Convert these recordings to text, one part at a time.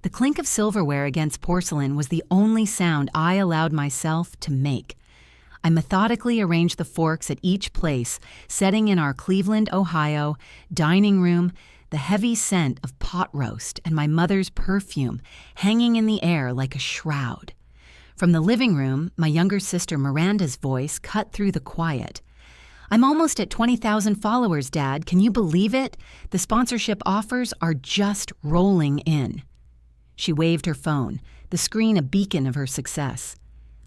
The clink of silverware against porcelain was the only sound I allowed myself to make. I methodically arranged the forks at each place, setting in our Cleveland, Ohio, dining room the heavy scent of pot roast and my mother's perfume hanging in the air like a shroud. From the living room, my younger sister Miranda's voice cut through the quiet. "I'm almost at 20,000 followers, Dad. Can you believe it? The sponsorship offers are just rolling in." She waved her phone, the screen a beacon of her success.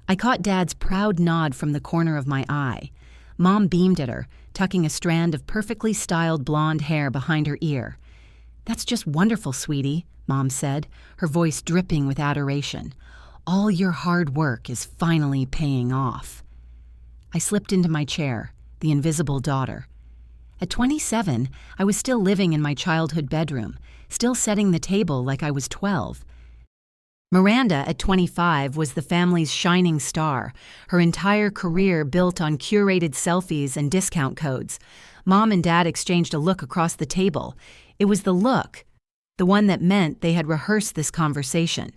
I caught Dad's proud nod from the corner of my eye. Mom beamed at her, tucking a strand of perfectly styled blonde hair behind her ear. "That's just wonderful, sweetie," Mom said, her voice dripping with adoration. "All your hard work is finally paying off." I slipped into my chair, the invisible daughter. At 27, I was still living in my childhood bedroom, still setting the table like I was 12. Miranda, at 25, was the family's shining star, her entire career built on curated selfies and discount codes. Mom and Dad exchanged a look across the table. It was the look, the one that meant they had rehearsed this conversation.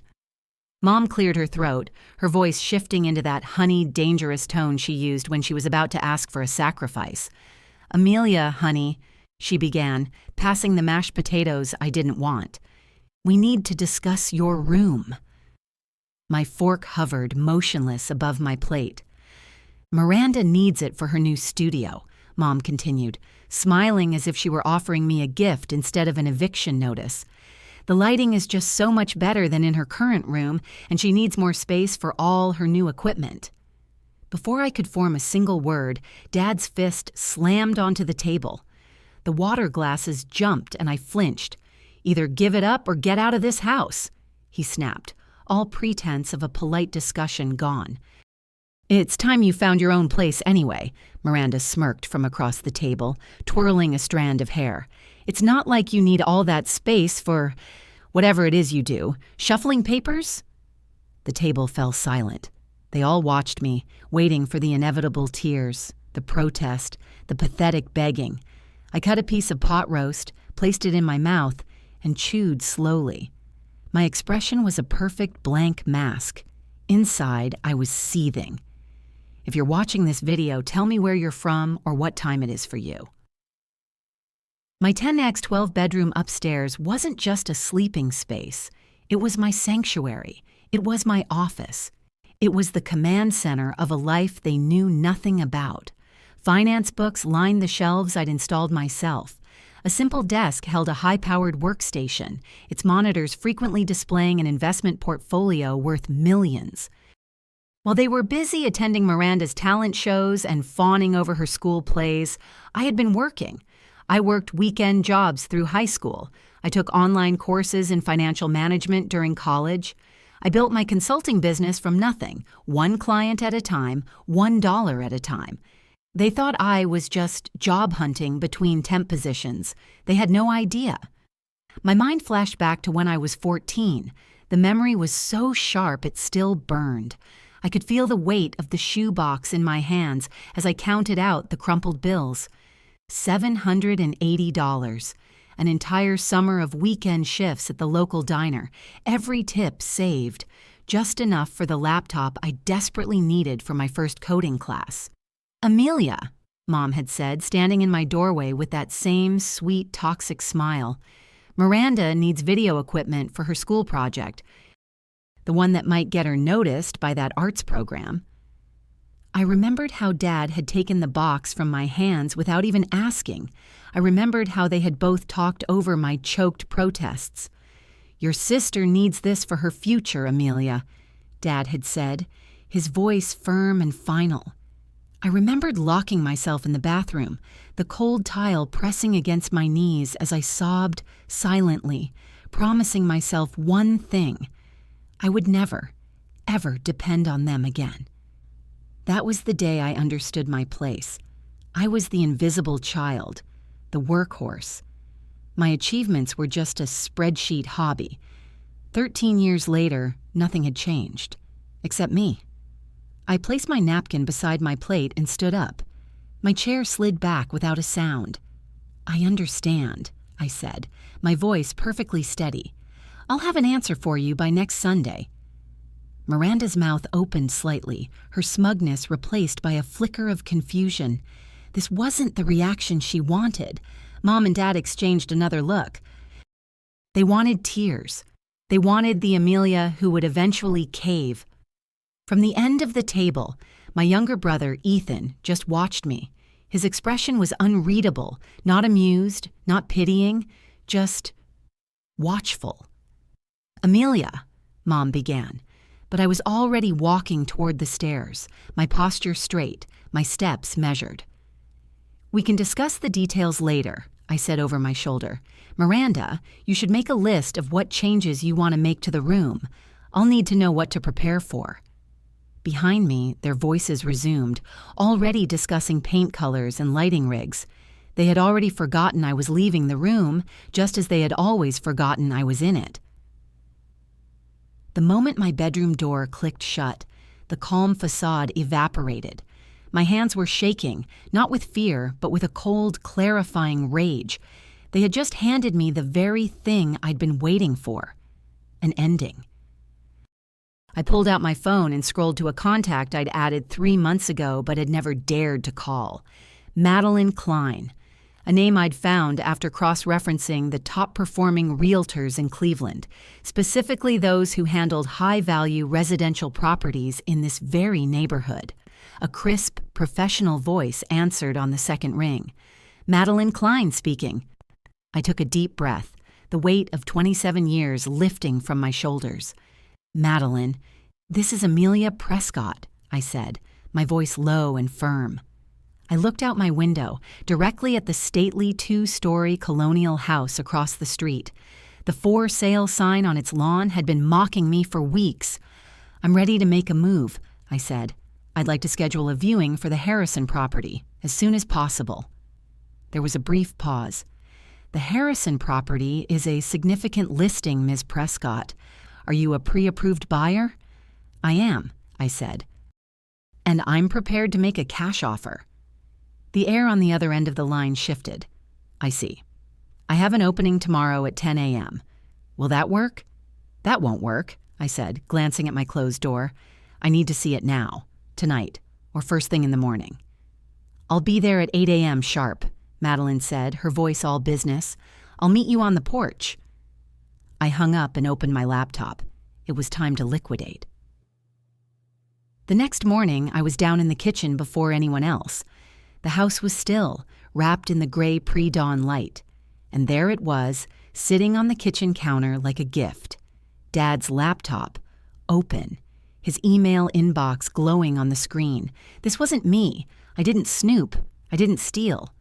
Mom cleared her throat, her voice shifting into that honeyed, dangerous tone she used when she was about to ask for a sacrifice. "Amelia, honey," she began, passing the mashed potatoes I didn't want. "We need to discuss your room." My fork hovered, motionless, above my plate. "Miranda needs it for her new studio," Mom continued, smiling as if she were offering me a gift instead of an eviction notice. "The lighting is just so much better than in her current room, and she needs more space for all her new equipment." Before I could form a single word, Dad's fist slammed onto the table. The water glasses jumped and I flinched. "Either give it up or get out of this house," he snapped, all pretense of a polite discussion gone. "It's time you found your own place anyway," Miranda smirked from across the table, twirling a strand of hair. "It's not like you need all that space for whatever it is you do. Shuffling papers?" The table fell silent. They all watched me, waiting for the inevitable tears, the protest, the pathetic begging. I cut a piece of pot roast, placed it in my mouth, and chewed slowly. My expression was a perfect blank mask. Inside, I was seething. If you're watching this video, tell me where you're from or what time it is for you. My 10x12 bedroom upstairs wasn't just a sleeping space. It was my sanctuary. It was my office. It was the command center of a life they knew nothing about. Finance books lined the shelves I'd installed myself. A simple desk held a high-powered workstation, its monitors frequently displaying an investment portfolio worth millions. While they were busy attending Miranda's talent shows and fawning over her school plays, I had been working. I worked weekend jobs through high school. I took online courses in financial management during college. I built my consulting business from nothing, one client at a time, $1 at a time. They thought I was just job hunting between temp positions. They had no idea. My mind flashed back to when I was 14. The memory was so sharp it still burned. I could feel the weight of the shoebox in my hands as I counted out the crumpled bills. $780. An entire summer of weekend shifts at the local diner, every tip saved, just enough for the laptop I desperately needed for my first coding class. "Amelia," Mom had said, standing in my doorway with that same sweet, toxic smile. "Miranda needs video equipment for her school project, the one that might get her noticed by that arts program." I remembered how Dad had taken the box from my hands without even asking. I remembered how they had both talked over my choked protests. "Your sister needs this for her future, Amelia," Dad had said, his voice firm and final. I remembered locking myself in the bathroom, the cold tile pressing against my knees as I sobbed silently, promising myself one thing: I would never, ever depend on them again. That was the day I understood my place. I was the invisible child, the workhorse. My achievements were just a spreadsheet hobby. 13 years later, nothing had changed, except me. I placed my napkin beside my plate and stood up. My chair slid back without a sound. "I understand," I said, my voice perfectly steady. I'll have an answer for you by next Sunday." Miranda's mouth opened slightly, her smugness replaced by a flicker of confusion. This wasn't the reaction she wanted. Mom and Dad exchanged another look. They wanted tears. They wanted the Amelia who would eventually cave. From the end of the table, my younger brother, Ethan, just watched me. His expression was unreadable, not amused, not pitying, just watchful. "Amelia," Mom began, but I was already walking toward the stairs, my posture straight, my steps measured. "We can discuss the details later," I said over my shoulder. "Miranda, you should make a list of what changes you want to make to the room. I'll need to know what to prepare for." Behind me, their voices resumed, already discussing paint colors and lighting rigs. They had already forgotten I was leaving the room, just as they had always forgotten I was in it. The moment my bedroom door clicked shut, the calm facade evaporated. My hands were shaking, not with fear, but with a cold, clarifying rage. They had just handed me the very thing I'd been waiting for: an ending. I pulled out my phone and scrolled to a contact I'd added 3 months ago but had never dared to call. Madeline Klein, a name I'd found after cross-referencing the top-performing realtors in Cleveland, specifically those who handled high-value residential properties in this very neighborhood. A crisp, professional voice answered on the second ring. "Madeline Klein speaking." I took a deep breath, the weight of 27 years lifting from my shoulders. "Madeline, this is Amelia Prescott," I said, my voice low and firm. I looked out my window, directly at the stately 2-story colonial house across the street. The "for sale" sign on its lawn had been mocking me for weeks. "I'm ready to make a move," I said. "I'd like to schedule a viewing for the Harrison property as soon as possible." There was a brief pause. "The Harrison property is a significant listing, Ms. Prescott. Are you a pre-approved buyer?" "I am," I said. "And I'm prepared to make a cash offer." The air on the other end of the line shifted. "I see. I have an opening tomorrow at 10 a.m. Will that work?" "That won't work," I said, glancing at my closed door. "I need to see it now, tonight, or first thing in the morning." "I'll be there at 8 a.m. sharp," Madeline said, her voice all business. "I'll meet you on the porch." I hung up and opened my laptop. It was time to liquidate. The next morning, I was down in the kitchen before anyone else. The house was still, wrapped in the gray pre-dawn light. And there it was, sitting on the kitchen counter like a gift. Dad's laptop, open, his email inbox glowing on the screen. This wasn't me. I didn't snoop. I didn't steal.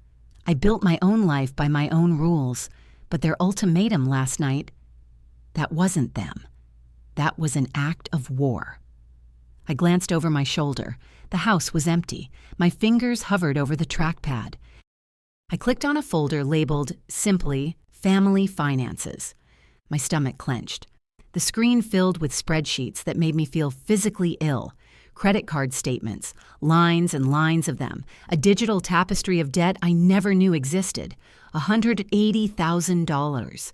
I built my own life by my own rules. But their ultimatum last night, that wasn't them. That was an act of war. I glanced over my shoulder. The house was empty. My fingers hovered over the trackpad. I clicked on a folder labeled, simply, Family Finances. My stomach clenched. The screen filled with spreadsheets that made me feel physically ill. Credit card statements, lines and lines of them, a digital tapestry of debt I never knew existed, $180,000.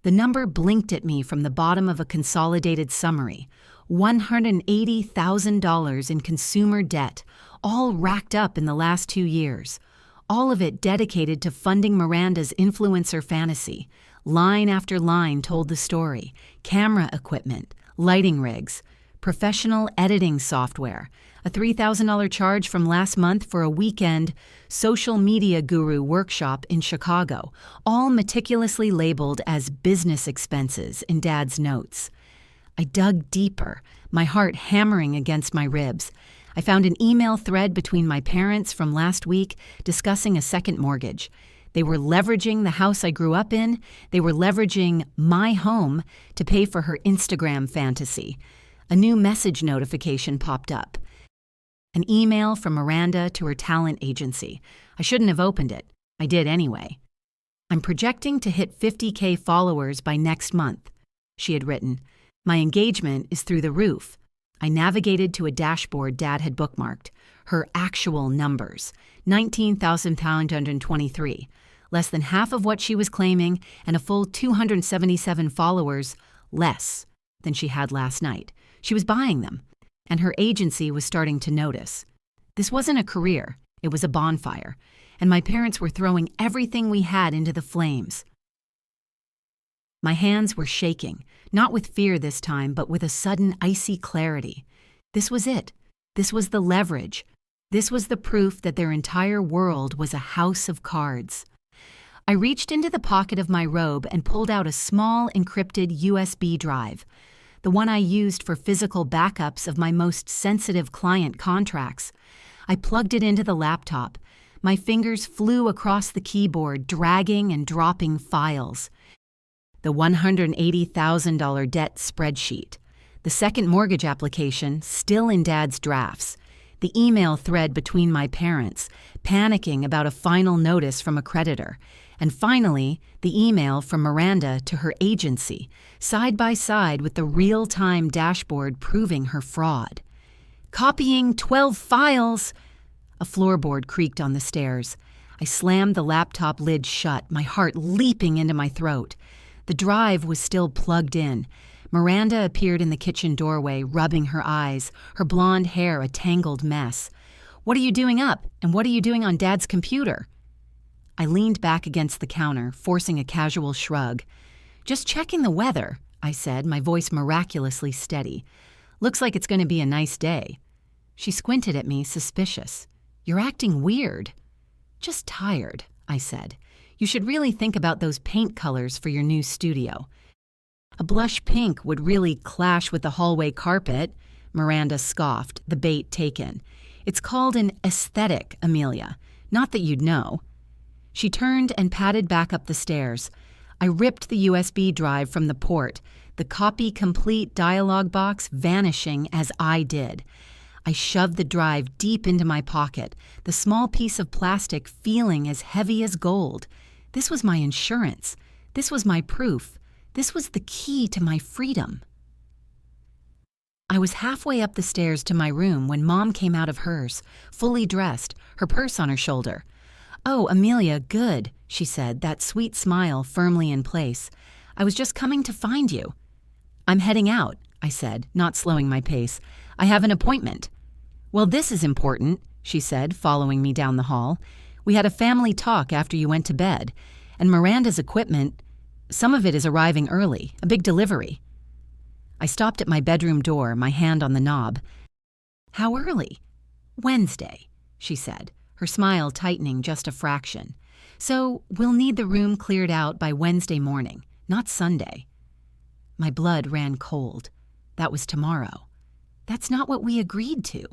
The number blinked at me from the bottom of a consolidated summary. $180,000 in consumer debt, all racked up in the last 2 years. All of it dedicated to funding Miranda's influencer fantasy. Line after line told the story. Camera equipment, lighting rigs, professional editing software, a $3,000 charge from last month for a weekend social media guru workshop in Chicago, all meticulously labeled as business expenses in Dad's notes. I dug deeper, my heart hammering against my ribs. I found an email thread between my parents from last week discussing a second mortgage. They were leveraging the house I grew up in. They were leveraging my home to pay for her Instagram fantasy. A new message notification popped up. An email from Miranda to her talent agency. I shouldn't have opened it. I did anyway. "I'm projecting to hit 50K followers by next month," she had written. "My engagement is through the roof." I navigated to a dashboard Dad had bookmarked. Her actual numbers. 19,523. Less than half of what she was claiming and a full 277 followers, less than she had last night. She was buying them, and her agency was starting to notice. This wasn't a career, it was a bonfire, and my parents were throwing everything we had into the flames. My hands were shaking, not with fear this time, but with a sudden icy clarity. This was it. This was the leverage. This was the proof that their entire world was a house of cards. I reached into the pocket of my robe and pulled out a small encrypted USB drive, the one I used for physical backups of my most sensitive client contracts. I plugged it into the laptop. My fingers flew across the keyboard, dragging and dropping files. The $180,000 debt spreadsheet, the second mortgage application still in Dad's drafts, the email thread between my parents, panicking about a final notice from a creditor, and finally, the email from Miranda to her agency, side by side with the real-time dashboard proving her fraud. Copying 12 files! A floorboard creaked on the stairs. I slammed the laptop lid shut, my heart leaping into my throat. The drive was still plugged in. Miranda appeared in the kitchen doorway, rubbing her eyes, her blonde hair a tangled mess. "What are you doing up, and what are you doing on Dad's computer?" I leaned back against the counter, forcing a casual shrug. "Just checking the weather," I said, my voice miraculously steady. "Looks like it's going to be a nice day." She squinted at me, suspicious. "You're acting weird." "Just tired," I said. "You should really think about those paint colors for your new studio." "A blush pink would really clash with the hallway carpet," Miranda scoffed, the bait taken. "It's called an aesthetic, Amelia. Not that you'd know." She turned and padded back up the stairs. I ripped the USB drive from the port, the copy complete dialog box vanishing as I did. I shoved the drive deep into my pocket, the small piece of plastic feeling as heavy as gold. This was my insurance. This was my proof. This was the key to my freedom. I was halfway up the stairs to my room when Mom came out of hers, fully dressed, her purse on her shoulder. "Oh, Amelia, good," she said, that sweet smile firmly in place. "I was just coming to find you." "I'm heading out," I said, not slowing my pace. "I have an appointment." "Well, this is important," she said, following me down the hall. "We had a family talk after you went to bed, and Miranda's equipment, some of it is arriving early, a big delivery." I stopped at my bedroom door, my hand on the knob. "How early?" "Wednesday," she said, her smile tightening just a fraction. "So we'll need the room cleared out by Wednesday morning, not Sunday." My blood ran cold. That was tomorrow. "That's not what we agreed to."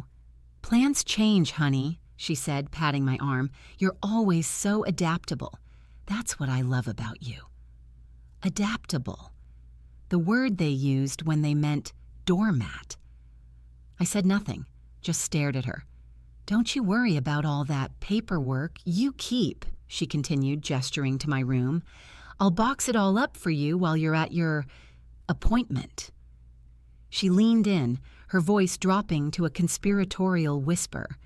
"Plans change, honey," she said, patting my arm. "You're always so adaptable. That's what I love about you." Adaptable. The word they used when they meant doormat. I said nothing, just stared at her. "Don't you worry about all that paperwork you keep," she continued, gesturing to my room. "I'll box it all up for you while you're at your appointment." She leaned in, her voice dropping to a conspiratorial whisper,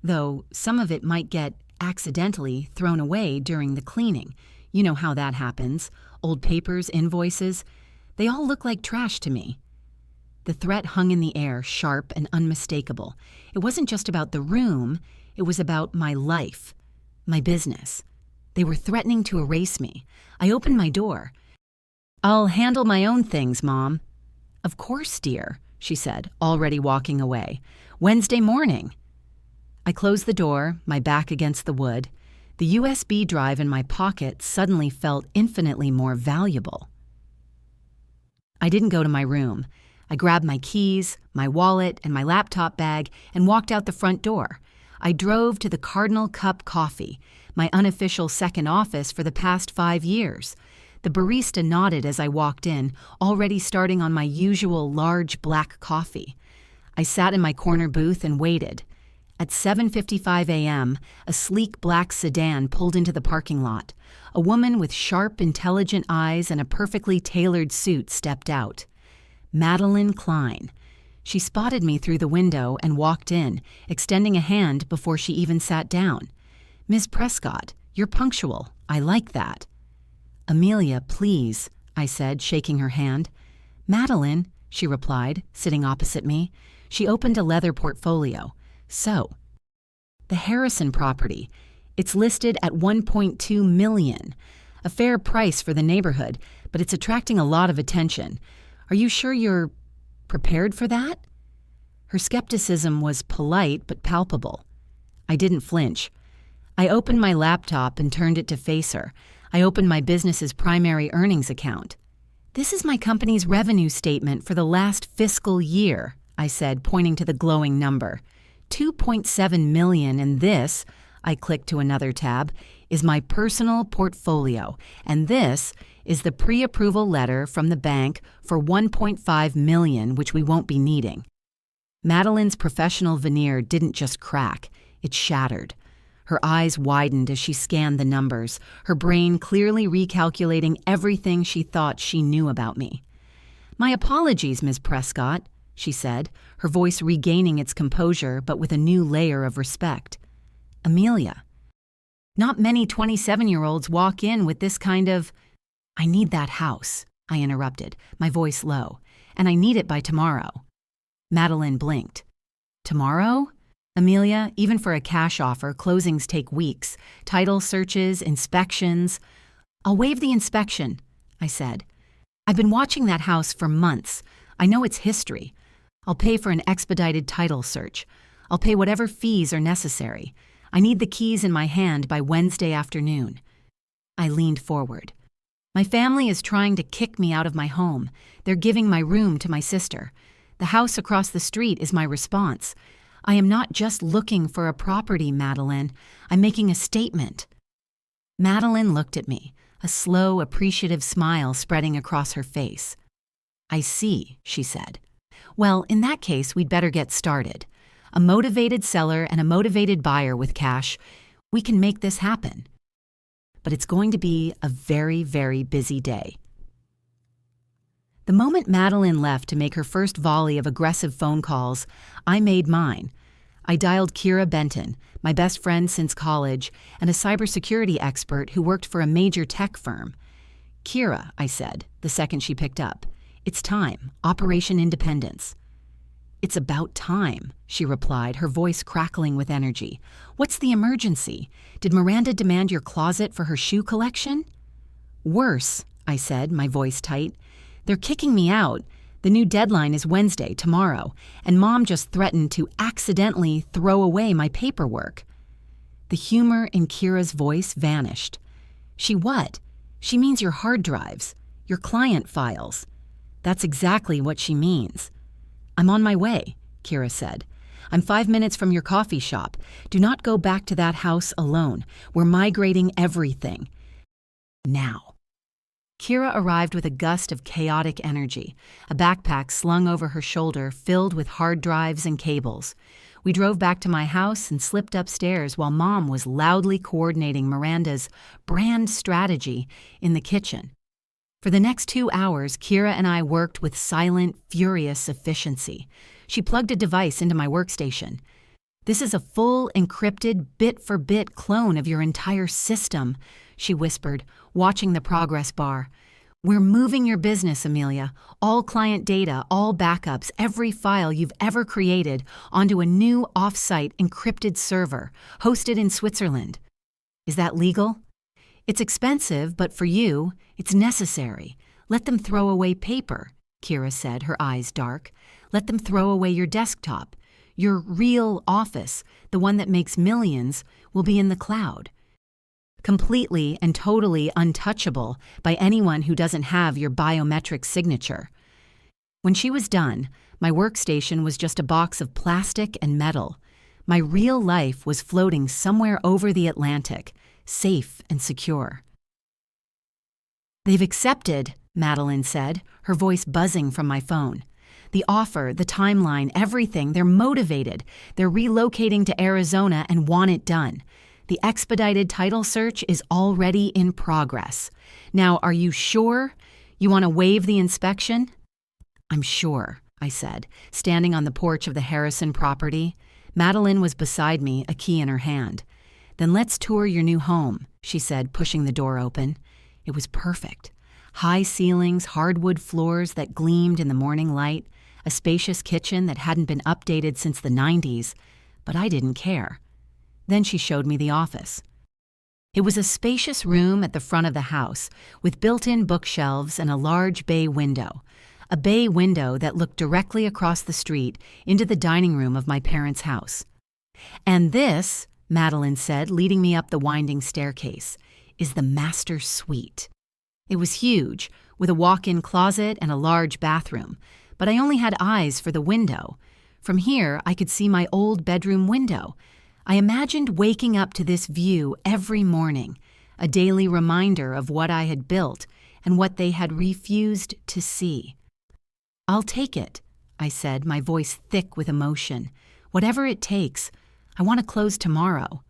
though some of it might get accidentally thrown away during the cleaning. You know how that happens. Old papers, invoices, they all look like trash to me. The threat hung in the air, sharp and unmistakable. It wasn't just about the room, it was about my life, my business. They were threatening to erase me. I opened my door. "I'll handle my own things, Mom." "Of course, dear," she said, already walking away. "Wednesday morning." I closed the door, my back against the wood. The USB drive in my pocket suddenly felt infinitely more valuable. I didn't go to my room. I grabbed my keys, my wallet, and my laptop bag and walked out the front door. I drove to the Cardinal Cup Coffee, my unofficial second office for the past 5 years. The barista nodded as I walked in, already starting on my usual large black coffee. I sat in my corner booth and waited. At 7:55 a.m., a sleek black sedan pulled into the parking lot. A woman with sharp, intelligent eyes and a perfectly tailored suit stepped out. Madeline Klein. She spotted me through the window and walked in, extending a hand before she even sat down. "Miss Prescott, you're punctual. I like that." "Amelia, please," I said, shaking her hand. Madeline, she replied, sitting opposite me. She opened a leather portfolio. So, the Harrison property. It's listed at $1.2 million. A fair price for the neighborhood, but it's attracting a lot of attention. Are you sure you're prepared for that? Her skepticism was polite but palpable. I didn't flinch. I opened my laptop and turned it to face her. I opened my business's primary earnings account. This is my company's revenue statement for the last fiscal year, I said, pointing to the glowing number. $2.7 million, and this, I clicked to another tab, is my personal portfolio, and this is the pre-approval letter from the bank for $1.5 million, which we won't be needing. Madeline's professional veneer didn't just crack, it shattered. Her eyes widened as she scanned the numbers, her brain clearly recalculating everything she thought she knew about me. "My apologies, Ms. Prescott," she said, her voice regaining its composure but with a new layer of respect. "Amelia. Not many 27-year-olds walk in with this kind of—" "I need that house," I interrupted, my voice low, "and I need it by tomorrow." Madeline blinked. "Tomorrow? Amelia, even for a cash offer, closings take weeks. Title searches, inspections." "I'll waive the inspection," I said. "I've been watching that house for months. I know its history. I'll pay for an expedited title search. I'll pay whatever fees are necessary. I need the keys in my hand by Wednesday afternoon." I leaned forward. "My family is trying to kick me out of my home. They're giving my room to my sister. The house across the street is my response. I am not just looking for a property, Madeline. I'm making a statement." Madeline looked at me, a slow, appreciative smile spreading across her face. "I see," she said. "Well, in that case, we'd better get started. A motivated seller and a motivated buyer with cash, we can make this happen. But it's going to be a very, very busy day." The moment Madeline left to make her first volley of aggressive phone calls, I made mine. I dialed Kira Benton, my best friend since college, and a cybersecurity expert who worked for a major tech firm. "Kira," I said, the second she picked up, "it's time. Operation Independence." "It's about time," she replied, her voice crackling with energy. "What's the emergency? Did Miranda demand your closet for her shoe collection?" "Worse," I said, my voice tight. "They're kicking me out. The new deadline is Wednesday, tomorrow, and Mom just threatened to accidentally throw away my paperwork." The humor in Kira's voice vanished. "She what? She means your hard drives, your client files." "That's exactly what she means." "I'm on my way," Kira said. "I'm 5 minutes from your coffee shop. Do not go back to that house alone. We're migrating everything. Now." Kira arrived with a gust of chaotic energy, a backpack slung over her shoulder filled with hard drives and cables. We drove back to my house and slipped upstairs while Mom was loudly coordinating Miranda's brand strategy in the kitchen. For the next 2 hours, Kira and I worked with silent, furious efficiency. She plugged a device into my workstation. "This is a full, encrypted, bit-for-bit clone of your entire system," she whispered, watching the progress bar. "We're moving your business, Amelia. All client data, all backups, every file you've ever created onto a new off-site encrypted server, hosted in Switzerland. Is that legal?" "It's expensive, but for you, it's necessary. Let them throw away paper," Kira said, her eyes dark. "Let them throw away your desktop. Your real office, the one that makes millions, will be in the cloud. Completely and totally untouchable by anyone who doesn't have your biometric signature." When she was done, my workstation was just a box of plastic and metal. My real life was floating somewhere over the Atlantic, safe and secure. "They've accepted," Madeline said, her voice buzzing from my phone. "The offer, the timeline, everything, they're motivated. They're relocating to Arizona and want it done. The expedited title search is already in progress. Now, are you sure? You want to waive the inspection?" "I'm sure," I said, standing on the porch of the Harrison property. Madeline was beside me, a key in her hand. "Then let's tour your new home," she said, pushing the door open. It was perfect. High ceilings, hardwood floors that gleamed in the morning light, a spacious kitchen that hadn't been updated since the 90s, but I didn't care. Then she showed me the office. It was a spacious room at the front of the house, with built-in bookshelves and a large bay window that looked directly across the street into the dining room of my parents' house. "And this," Madeline said, leading me up the winding staircase, "is the master suite." It was huge, with a walk-in closet and a large bathroom, but I only had eyes for the window. From here, I could see my old bedroom window. I imagined waking up to this view every morning, a daily reminder of what I had built and what they had refused to see. "I'll take it," I said, my voice thick with emotion. "Whatever it takes. I want to close tomorrow."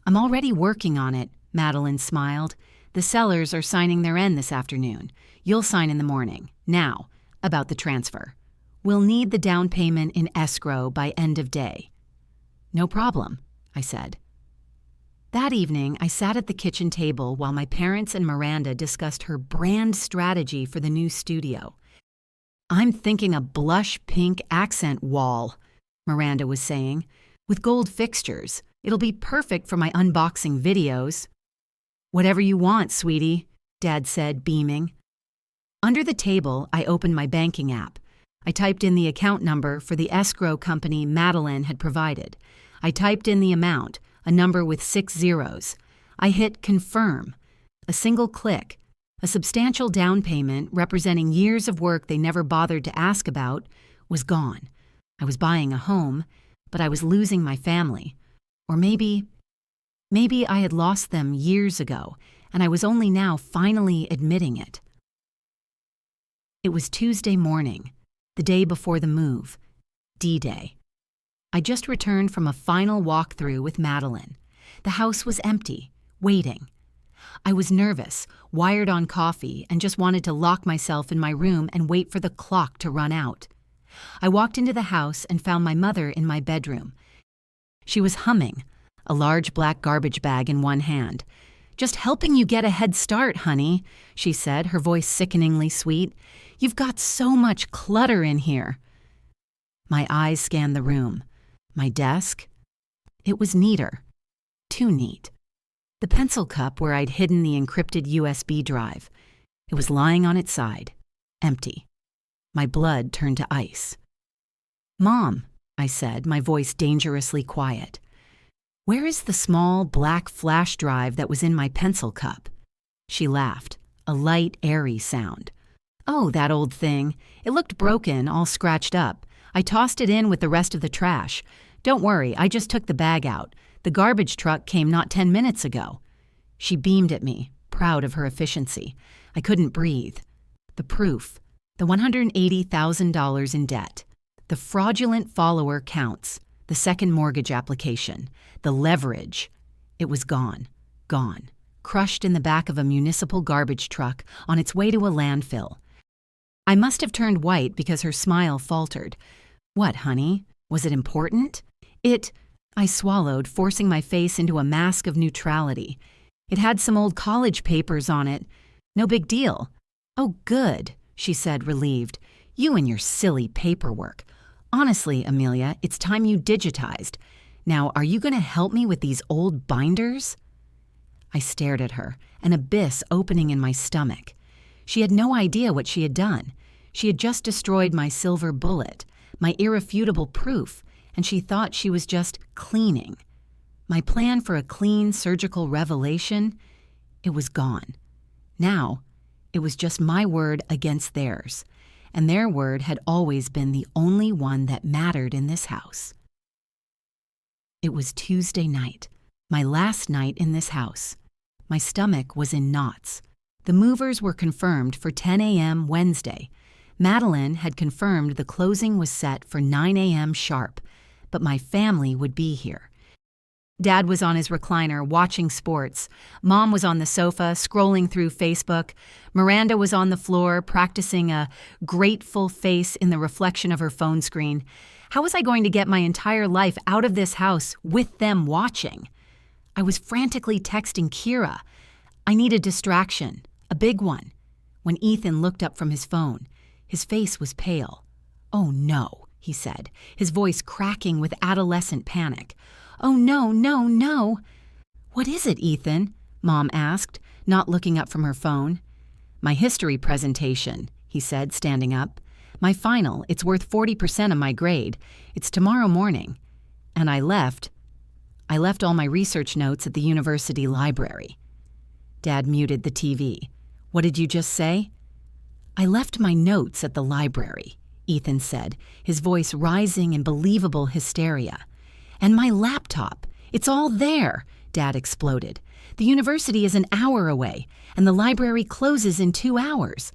"I'm already working on it," Madeline smiled. "The sellers are signing their end this afternoon. You'll sign in the morning. Now, about the transfer. We'll need the down payment in escrow by end of day." "No problem," I said. That evening, I sat at the kitchen table while my parents and Miranda discussed her brand strategy for the new studio. "I'm thinking a blush pink accent wall," Miranda was saying, "with gold fixtures. It'll be perfect for my unboxing videos." "Whatever you want, sweetie," Dad said, beaming. Under the table, I opened my banking app. I typed in the account number for the escrow company Madeline had provided. I typed in the amount, a number with 6 zeros. I hit confirm. A single click. A substantial down payment representing years of work they never bothered to ask about was gone. I was buying a home, but I was losing my family. Or maybe I had lost them years ago, and I was only now finally admitting it. It was Tuesday morning, the day before the move, D-Day. I just returned from a final walkthrough with Madeline. The house was empty, waiting. I was nervous, wired on coffee, and just wanted to lock myself in my room and wait for the clock to run out. I walked into the house and found my mother in my bedroom. She was humming, a large black garbage bag in one hand. "Just helping you get a head start, honey," she said, her voice sickeningly sweet. "You've got so much clutter in here." My eyes scanned the room. My desk? It was neater. Too neat. The pencil cup where I'd hidden the encrypted USB drive. It was lying on its side, empty. My blood turned to ice. "Mom," I said, my voice dangerously quiet. "Where is the small black flash drive that was in my pencil cup?" She laughed, a light, airy sound. "Oh, that old thing. It looked broken, all scratched up. I tossed it in with the rest of the trash. Don't worry, I just took the bag out. The garbage truck came not 10 minutes ago." She beamed at me, proud of her efficiency. I couldn't breathe. The proof. The $180,000 in debt. The fraudulent follower counts. The second mortgage application. The leverage. It was gone. Gone. Crushed in the back of a municipal garbage truck on its way to a landfill. I must have turned white because her smile faltered. "What, honey? Was it important?" I swallowed, forcing my face into a mask of neutrality. "It had some old college papers on it. No big deal." "Oh, good," she said, relieved. "You and your silly paperwork. Honestly, Amelia, it's time you digitized. Now, are you going to help me with these old binders?" I stared at her, an abyss opening in my stomach. She had no idea what she had done. She had just destroyed my silver bullet, my irrefutable proof, and she thought she was just cleaning. My plan for a clean surgical revelation, it was gone. Now, it was just my word against theirs, and their word had always been the only one that mattered in this house. It was Tuesday night, my last night in this house. My stomach was in knots. The movers were confirmed for 10 a.m. Wednesday. Madeline had confirmed the closing was set for 9 a.m. sharp, but my family would be here. Dad was on his recliner watching sports. Mom was on the sofa scrolling through Facebook. Miranda was on the floor practicing a grateful face in the reflection of her phone screen. How was I going to get my entire life out of this house with them watching? I was frantically texting Kira. I needed distraction, a big one. when Ethan looked up from his phone. His face was pale. "Oh no," he said, his voice cracking with adolescent panic. "Oh no, no, no." "What is it, Ethan?" Mom asked, not looking up from her phone. "My history presentation," he said, standing up. "My final, it's worth 40% of my grade. It's tomorrow morning." And I left all my research notes at the university library. Dad muted the TV. "What did you just say?" "I left my notes at the library," Ethan said, his voice rising in believable hysteria. "And my laptop. It's all there," Dad exploded. "The university is an hour away, and the library closes in 2 hours."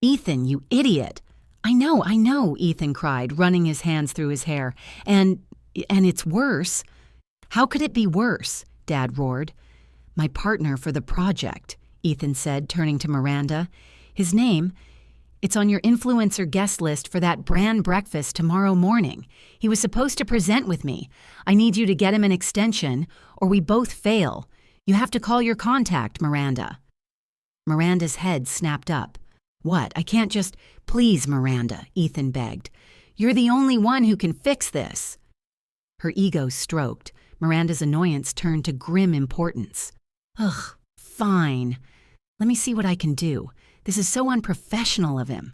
"Ethan, you idiot!" I know, Ethan cried, running his hands through his hair. And it's worse." "How could it be worse?" Dad roared. "My partner for the project," Ethan said, turning to Miranda. "His name, it's on your influencer guest list for that brand breakfast tomorrow morning. He was supposed to present with me. I need you to get him an extension, or we both fail. You have to call your contact, Miranda." Miranda's head snapped up. "What? I can't just—" "Please, Miranda," Ethan begged. "You're the only one who can fix this." Her ego stroked. Miranda's annoyance turned to grim importance. "Ugh, fine. Let me see what I can do. This is so unprofessional of him."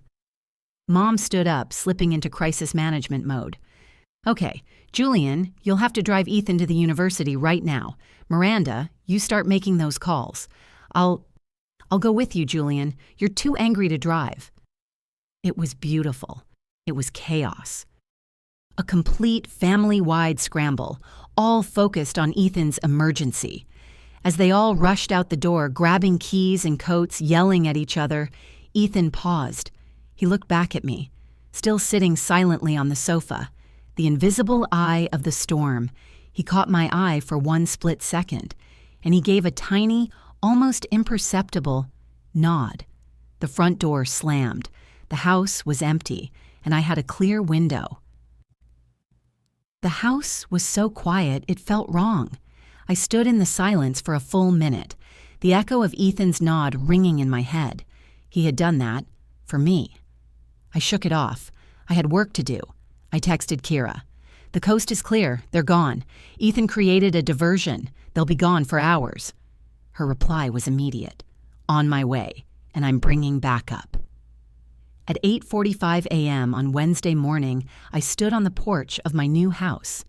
Mom stood up, slipping into crisis management mode. "Okay, Julian, you'll have to drive Ethan to the university right now. Miranda, you start making those calls. I'll go with you, Julian. You're too angry to drive." It was beautiful. It was chaos. A complete family-wide scramble, all focused on Ethan's emergency. As they all rushed out the door, grabbing keys and coats, yelling at each other, Ethan paused. He looked back at me, still sitting silently on the sofa. The invisible eye of the storm. He caught my eye for one split second, and he gave a tiny, almost imperceptible nod. The front door slammed. The house was empty, and I had a clear window. The house was so quiet it felt wrong. I stood in the silence for a full minute, the echo of Ethan's nod ringing in my head. He had done that for me. I shook it off. I had work to do. I texted Kira. "The coast is clear. They're gone. Ethan created a diversion. They'll be gone for hours." Her reply was immediate. "On my way, and I'm bringing backup." At 8:45 a.m. on Wednesday morning, I stood on the porch of my new house.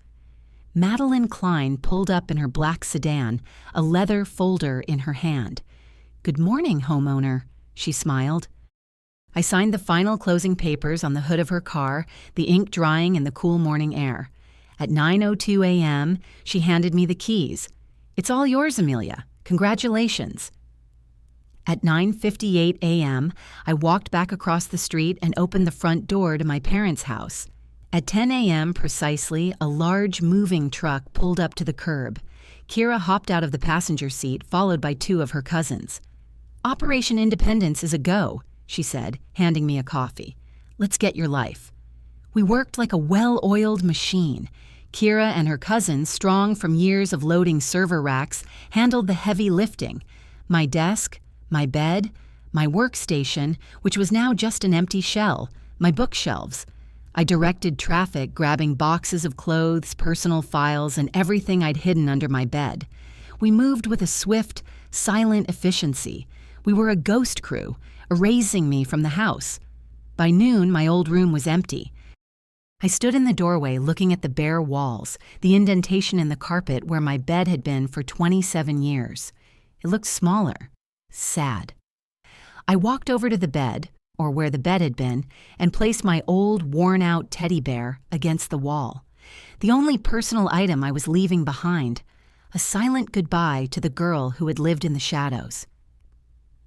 Madeline Klein pulled up in her black sedan, a leather folder in her hand. "Good morning, homeowner," she smiled. I signed the final closing papers on the hood of her car, the ink drying in the cool morning air. At 9:02 a.m., she handed me the keys. "It's all yours, Amelia. Congratulations." At 9:58 a.m., I walked back across the street and opened the front door to my parents' house. At 10 a.m. precisely, a large moving truck pulled up to the curb. Kira hopped out of the passenger seat, followed by 2 of her cousins. "Operation Independence is a go," she said, handing me a coffee. "Let's get your life." We worked like a well-oiled machine. Kira and her cousins, strong from years of loading server racks, handled the heavy lifting. My desk, my bed, my workstation, which was now just an empty shell, my bookshelves. I directed traffic, grabbing boxes of clothes, personal files, and everything I'd hidden under my bed. We moved with a swift, silent efficiency. We were a ghost crew, erasing me from the house. By noon, my old room was empty. I stood in the doorway looking at the bare walls, the indentation in the carpet where my bed had been for 27 years. It looked smaller, sad. I walked over to the bed, or where the bed had been, and placed my old, worn-out teddy bear against the wall. The only personal item I was leaving behind, a silent goodbye to the girl who had lived in the shadows.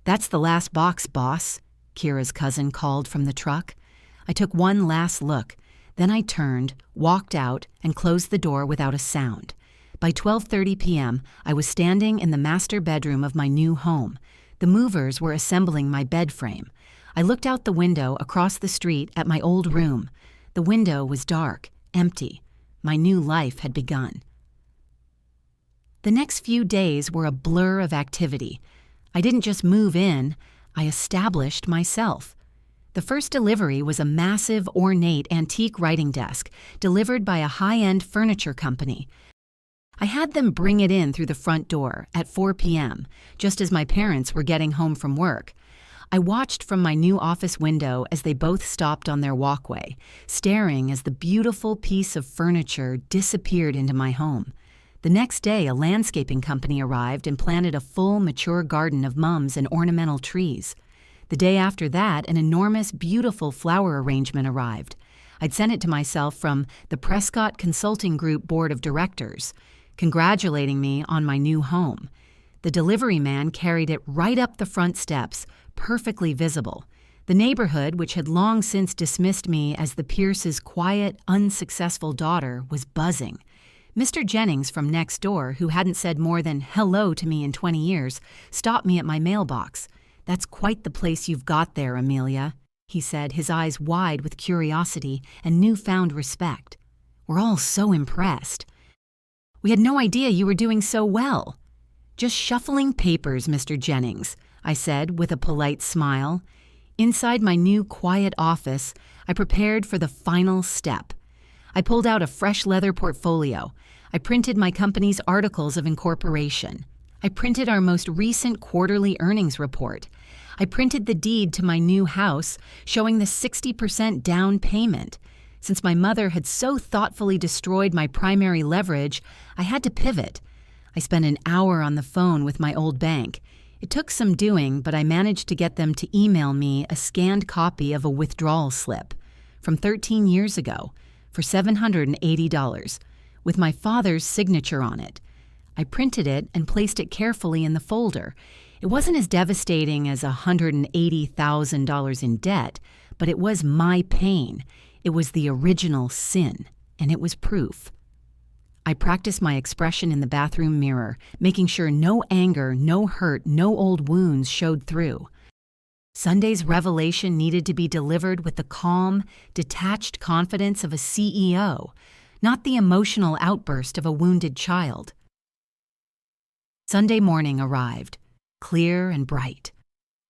"That's the last box, boss," Kira's cousin called from the truck. I took one last look. Then I turned, walked out, and closed the door without a sound. By 12:30 p.m., I was standing in the master bedroom of my new home. The movers were assembling my bed frame. I looked out the window across the street at my old room. The window was dark, empty. My new life had begun. The next few days were a blur of activity. I didn't just move in. I established myself. The first delivery was a massive, ornate, antique writing desk delivered by a high-end furniture company. I had them bring it in through the front door at 4 p.m., just as my parents were getting home from work. I watched from my new office window as they both stopped on their walkway, staring as the beautiful piece of furniture disappeared into my home. The next day, a landscaping company arrived and planted a full, mature garden of mums and ornamental trees. The day after that, an enormous, beautiful flower arrangement arrived. I'd sent it to myself from the Prescott Consulting Group Board of Directors, congratulating me on my new home. The delivery man carried it right up the front steps, perfectly visible. The neighborhood, which had long since dismissed me as the Pierce's quiet, unsuccessful daughter, was buzzing. Mr. Jennings from next door, who hadn't said more than hello to me in 20 years, stopped me at my mailbox. "That's quite the place you've got there, Amelia," he said, his eyes wide with curiosity and newfound respect. "We're all so impressed. We had no idea you were doing so well." "Just shuffling papers, Mr. Jennings," I said with a polite smile. Inside my new quiet office, I prepared for the final step. I pulled out a fresh leather portfolio. I printed my company's articles of incorporation. I printed our most recent quarterly earnings report. I printed the deed to my new house, showing the 60% down payment. Since my mother had so thoughtfully destroyed my primary leverage, I had to pivot. I spent an hour on the phone with my old bank. It took some doing, but I managed to get them to email me a scanned copy of a withdrawal slip from 13 years ago for $780, with my father's signature on it. I printed it and placed it carefully in the folder. It wasn't as devastating as $180,000 in debt, but it was my pain. It was the original sin, and it was proof. I practiced my expression in the bathroom mirror, making sure no anger, no hurt, no old wounds showed through. Sunday's revelation needed to be delivered with the calm, detached confidence of a CEO, not the emotional outburst of a wounded child. Sunday morning arrived, clear and bright.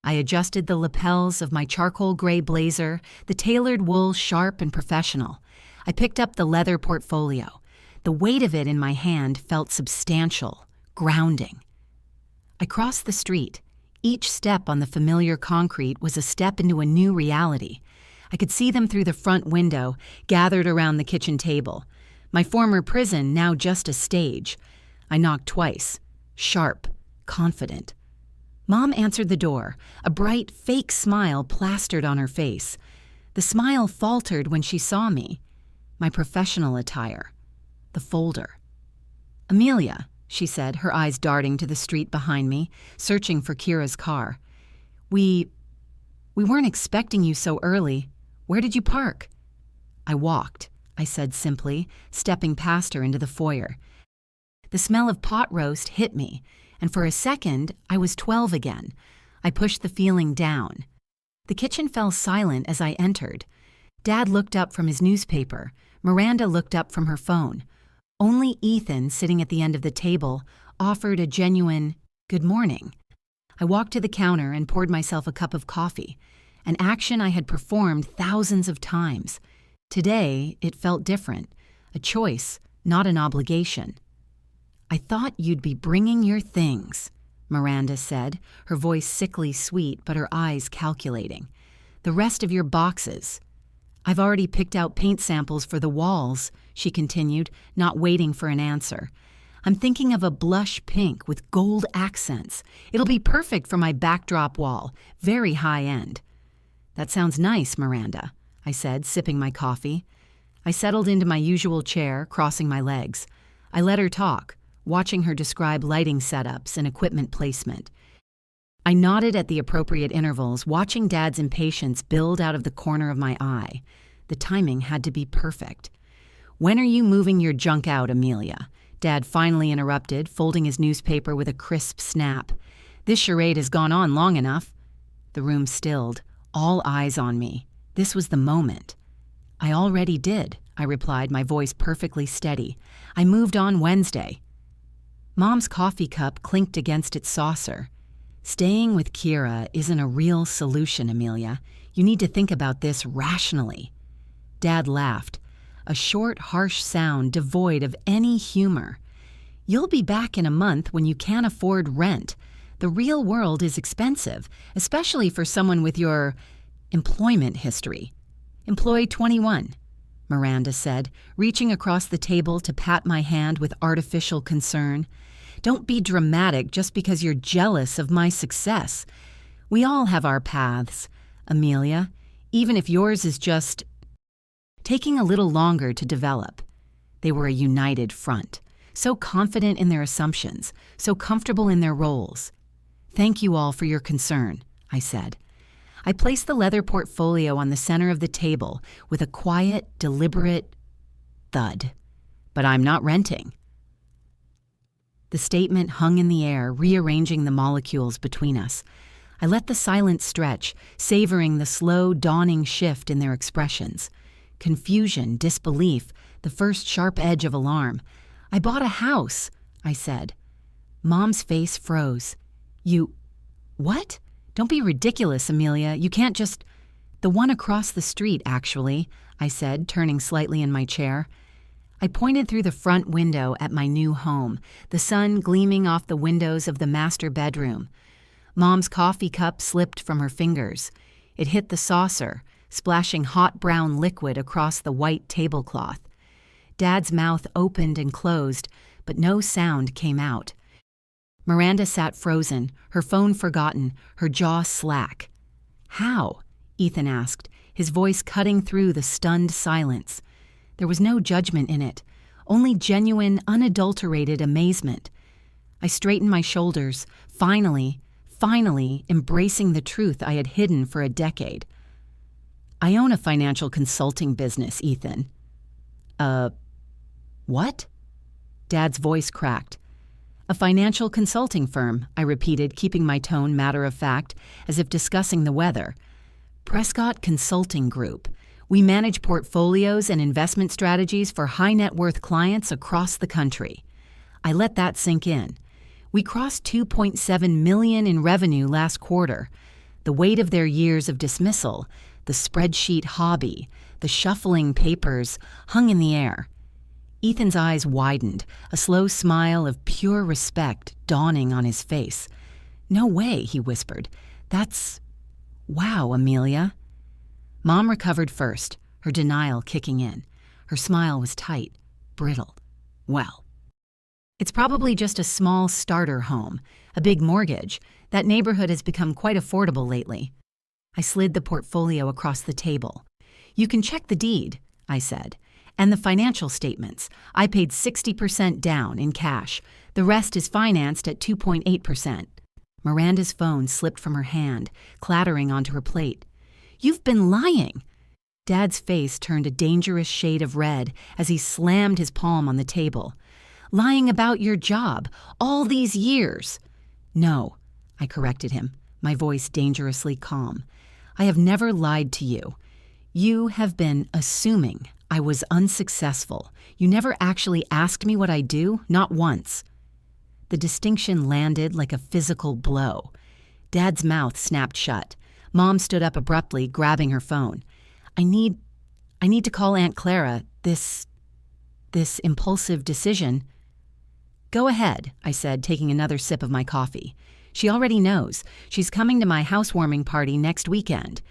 I adjusted the lapels of my charcoal gray blazer, the tailored wool sharp and professional. I picked up the leather portfolio. The weight of it in my hand felt substantial, grounding. I crossed the street. Each step on the familiar concrete was a step into a new reality. I could see them through the front window, gathered around the kitchen table. My former prison, now just a stage. I knocked twice, sharp, confident. Mom answered the door, a bright, fake smile plastered on her face. The smile faltered when she saw me. My professional attire. The folder. "Amelia," she said, her eyes darting to the street behind me, searching for Kira's car. We weren't expecting you so early. Where did you park?" "I walked," I said simply, stepping past her into the foyer. The smell of pot roast hit me, and for a second, I was 12 again. I pushed the feeling down. The kitchen fell silent as I entered. Dad looked up from his newspaper. Miranda looked up from her phone. Only Ethan, sitting at the end of the table, offered a genuine, "Good morning." I walked to the counter and poured myself a cup of coffee, an action I had performed thousands of times. Today, it felt different, a choice, not an obligation. "I thought you'd be bringing your things," Miranda said, her voice sickly sweet but her eyes calculating. "The rest of your boxes." "I've already picked out paint samples for the walls," she continued, not waiting for an answer. "I'm thinking of a blush pink with gold accents. It'll be perfect for my backdrop wall, very high-end." "That sounds nice, Miranda," I said, sipping my coffee. I settled into my usual chair, crossing my legs. I let her talk, watching her describe lighting setups and equipment placement. I nodded at the appropriate intervals, watching Dad's impatience build out of the corner of my eye. The timing had to be perfect. "When are you moving your junk out, Amelia?" Dad finally interrupted, folding his newspaper with a crisp snap. "This charade has gone on long enough." The room stilled, all eyes on me. This was the moment. "I already did," I replied, my voice perfectly steady. "I moved on Wednesday." Mom's coffee cup clinked against its saucer. Staying with Kira isn't a real solution, Amelia. You need to think about this rationally. Dad laughed, a short, harsh sound devoid of any humor. You'll be back in a month when you can't afford rent. The real world is expensive, especially for someone with your employment history. Employee 21, Miranda said, reaching across the table to pat my hand with artificial concern. Don't be dramatic just because you're jealous of my success. We all have our paths, Amelia, even if yours is just taking a little longer to develop. They were a united front, so confident in their assumptions, so comfortable in their roles. Thank you all for your concern, I said. I placed the leather portfolio on the center of the table with a quiet, deliberate thud. But I'm not renting. The statement hung in the air, rearranging the molecules between us. I let the silence stretch, savoring the slow, dawning shift in their expressions. Confusion, disbelief, the first sharp edge of alarm. I bought a house, I said. Mom's face froze. You... what? Don't be ridiculous, Amelia. You can't just... The one across the street, actually, I said, turning slightly in my chair. I pointed through the front window at my new home, the sun gleaming off the windows of the master bedroom. Mom's coffee cup slipped from her fingers. It hit the saucer, splashing hot brown liquid across the white tablecloth. Dad's mouth opened and closed, but no sound came out. Miranda sat frozen, her phone forgotten, her jaw slack. How? Ethan asked, his voice cutting through the stunned silence. There was no judgment in it, only genuine, unadulterated amazement. I straightened my shoulders, finally embracing the truth I had hidden for a decade. I own a financial consulting business, Ethan. What? Dad's voice cracked. A financial consulting firm, I repeated, keeping my tone matter-of-fact, as if discussing the weather. Prescott Consulting Group. We manage portfolios and investment strategies for high-net-worth clients across the country. I let that sink in. We crossed $2.7 million in revenue last quarter. The weight of their years of dismissal, the spreadsheet hobby, the shuffling papers, hung in the air. Ethan's eyes widened, a slow smile of pure respect dawning on his face. No way, he whispered. That's... wow, Amelia. Mom recovered first, her denial kicking in. Her smile was tight, brittle. Well, it's probably just a small starter home, a big mortgage. That neighborhood has become quite affordable lately. I slid the portfolio across the table. You can check the deed, I said. And the financial statements. I paid 60% down in cash. The rest is financed at 2.8%. Miranda's phone slipped from her hand, clattering onto her plate. You've been lying. Dad's face turned a dangerous shade of red as he slammed his palm on the table. Lying about your job, all these years. No, I corrected him, my voice dangerously calm. I have never lied to you. You have been assuming I was unsuccessful. You never actually asked me what I do, not once. The distinction landed like a physical blow. Dad's mouth snapped shut. Mom stood up abruptly, grabbing her phone. I need to call Aunt Clara. This impulsive decision. Go ahead, I said, taking another sip of my coffee. She already knows. She's coming to my housewarming party next weekend.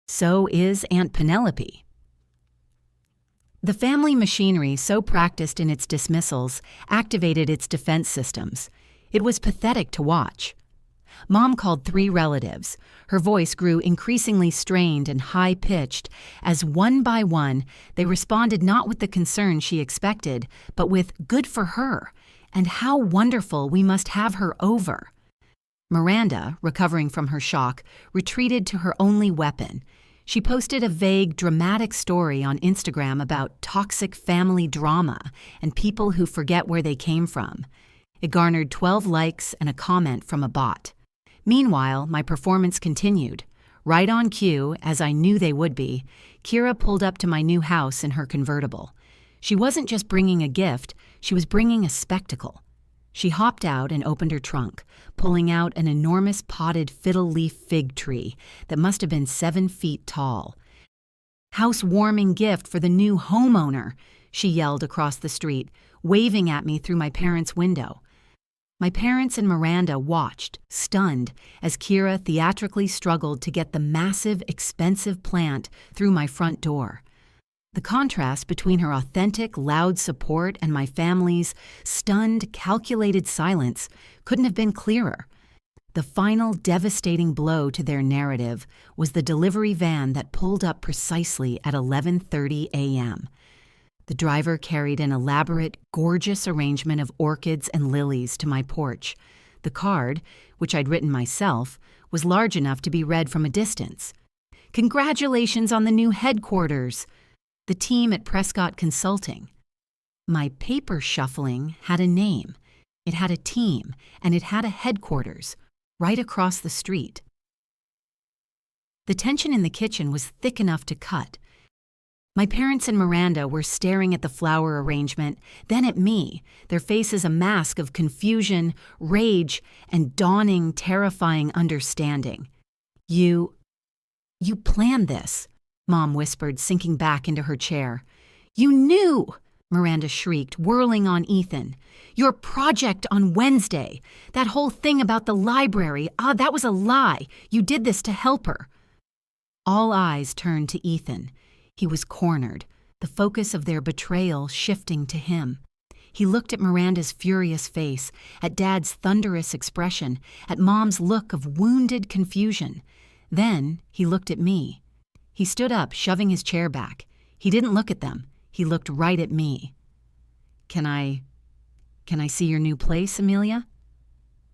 So is Aunt Penelope. The family machinery, so practiced in its dismissals, activated its defense systems. It was pathetic to watch. Mom called 3 relatives. Her voice grew increasingly strained and high-pitched as one by one they responded not with the concern she expected, but with good for her, and how wonderful we must have her over. Miranda, recovering from her shock, retreated to her only weapon. She posted a vague, dramatic story on Instagram about toxic family drama and people who forget where they came from. It garnered 12 likes and a comment from a bot. Meanwhile, my performance continued. Right on cue, as I knew they would be, Kira pulled up to my new house in her convertible. She wasn't just bringing a gift, she was bringing a spectacle. She hopped out and opened her trunk, pulling out an enormous potted fiddle-leaf fig tree that must have been 7 feet tall. "Housewarming gift for the new homeowner," she yelled across the street, waving at me through my parents' window. My parents and Miranda watched, stunned, as Kira theatrically struggled to get the massive, expensive plant through my front door. The contrast between her authentic, loud support and my family's stunned, calculated silence couldn't have been clearer. The final devastating blow to their narrative was the delivery van that pulled up precisely at 11:30 a.m. The driver carried an elaborate, gorgeous arrangement of orchids and lilies to my porch. The card, which I'd written myself, was large enough to be read from a distance. "Congratulations on the new headquarters! The team at Prescott Consulting." My paper shuffling had a name, it had a team, and it had a headquarters, right across the street. The tension in the kitchen was thick enough to cut. My parents and Miranda were staring at the flower arrangement, then at me, their faces a mask of confusion, rage, and dawning, terrifying understanding. You planned this," Mom whispered, sinking back into her chair. "You knew!" Miranda shrieked, whirling on Ethan. "Your project on Wednesday! That whole thing about the library, that was a lie! You did this to help her!" All eyes turned to Ethan. He was cornered, the focus of their betrayal shifting to him. He looked at Miranda's furious face, at Dad's thunderous expression, at Mom's look of wounded confusion. Then he looked at me. He stood up, shoving his chair back. He didn't look at them. He looked right at me. Can I see your new place, Amelia?"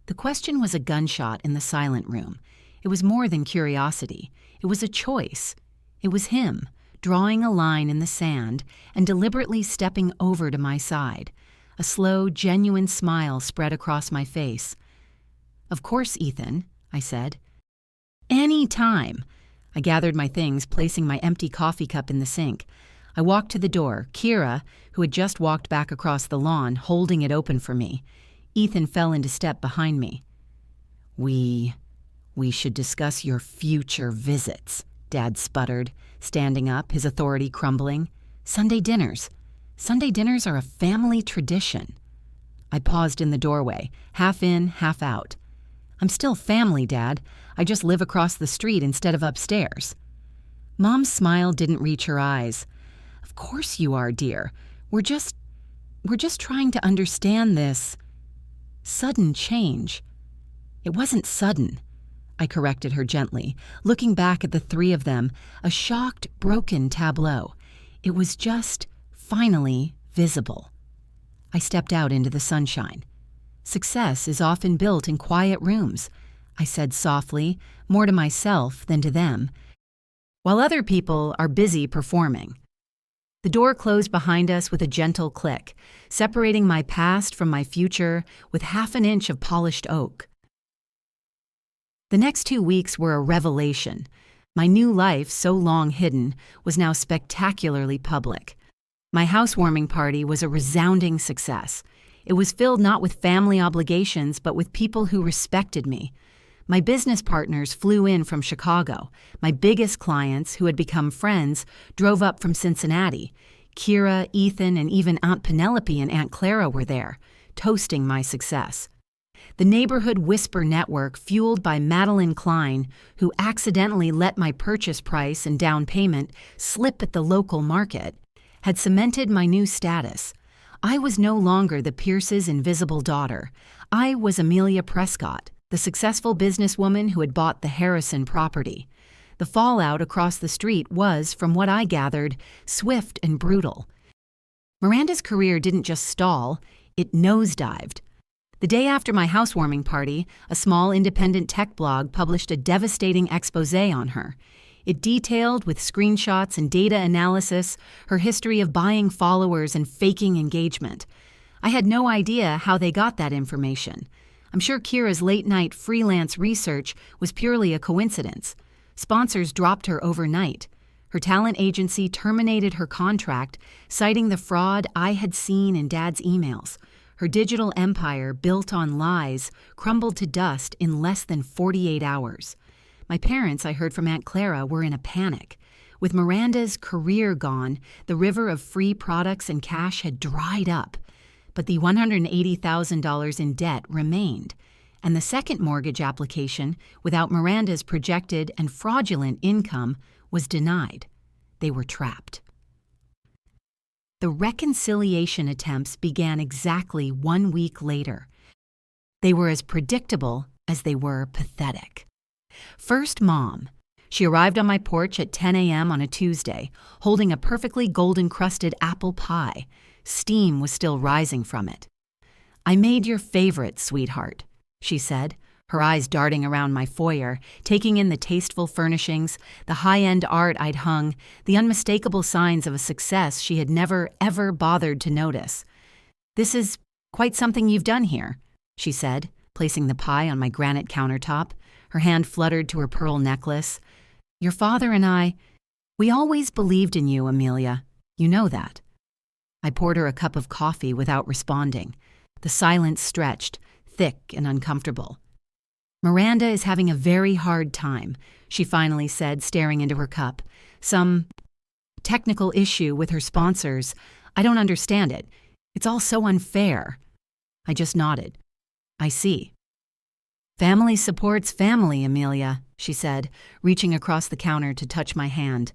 The question was a gunshot in the silent room. It was more than curiosity. It was a choice. It was him, drawing a line in the sand and deliberately stepping over to my side. A slow, genuine smile spread across my face. "Of course, Ethan," I said. "Any time." I gathered my things, placing my empty coffee cup in the sink. I walked to the door, Kira, who had just walked back across the lawn, holding it open for me. Ethan fell into step behind me. We should discuss your future visits," Dad sputtered, standing up, his authority crumbling. Sunday dinners are a family tradition." I paused in the doorway, half in, half out. "I'm still family, Dad. I just live across the street instead of upstairs." Mom's smile didn't reach her eyes. "Of course you are, dear. We're just trying to understand this sudden change." "It wasn't sudden," I corrected her gently, looking back at the three of them, a shocked, broken tableau. It was just, finally, visible. I stepped out into the sunshine. "Success is often built in quiet rooms," I said softly, more to myself than to them, "while other people are busy performing." The door closed behind us with a gentle click, separating my past from my future with half an inch of polished oak. The next 2 weeks were a revelation. My new life, so long hidden, was now spectacularly public. My housewarming party was a resounding success. It was filled not with family obligations, but with people who respected me. My business partners flew in from Chicago. My biggest clients, who had become friends, drove up from Cincinnati. Kira, Ethan, and even Aunt Penelope and Aunt Clara were there, toasting my success. The neighborhood whisper network, fueled by Madeline Klein, who accidentally let my purchase price and down payment slip at the local market, had cemented my new status. I was no longer the Pierce's invisible daughter. I was Amelia Prescott, the successful businesswoman who had bought the Harrison property. The fallout across the street was, from what I gathered, swift and brutal. Miranda's career didn't just stall, it nosedived. The day after my housewarming party, a small independent tech blog published a devastating exposé on her. It detailed, with screenshots and data analysis, her history of buying followers and faking engagement. I had no idea how they got that information. I'm sure Kira's late-night freelance research was purely a coincidence. Sponsors dropped her overnight. Her talent agency terminated her contract, citing the fraud I had seen in Dad's emails. Her digital empire, built on lies, crumbled to dust in less than 48 hours. My parents, I heard from Aunt Clara, were in a panic. With Miranda's career gone, the river of free products and cash had dried up. But the $180,000 in debt remained, and the second mortgage application, without Miranda's projected and fraudulent income, was denied. They were trapped. The reconciliation attempts began exactly 1 week later. They were as predictable as they were pathetic. First, Mom. She arrived on my porch at 10 a.m. on a Tuesday, holding a perfectly golden-crusted apple pie. Steam was still rising from it. "I made your favorite, sweetheart," she said, her eyes darting around my foyer, taking in the tasteful furnishings, the high-end art I'd hung, the unmistakable signs of a success she had never, ever bothered to notice. "This is quite something you've done here," she said, placing the pie on my granite countertop. Her hand fluttered to her pearl necklace. "Your father and we always believed in you, Amelia. You know that." I poured her a cup of coffee without responding. The silence stretched, thick and uncomfortable. "Miranda is having a very hard time," she finally said, staring into her cup. "Some technical issue with her sponsors. I don't understand it. It's all so unfair." I just nodded. "I see." "Family supports family, Amelia," she said, reaching across the counter to touch my hand.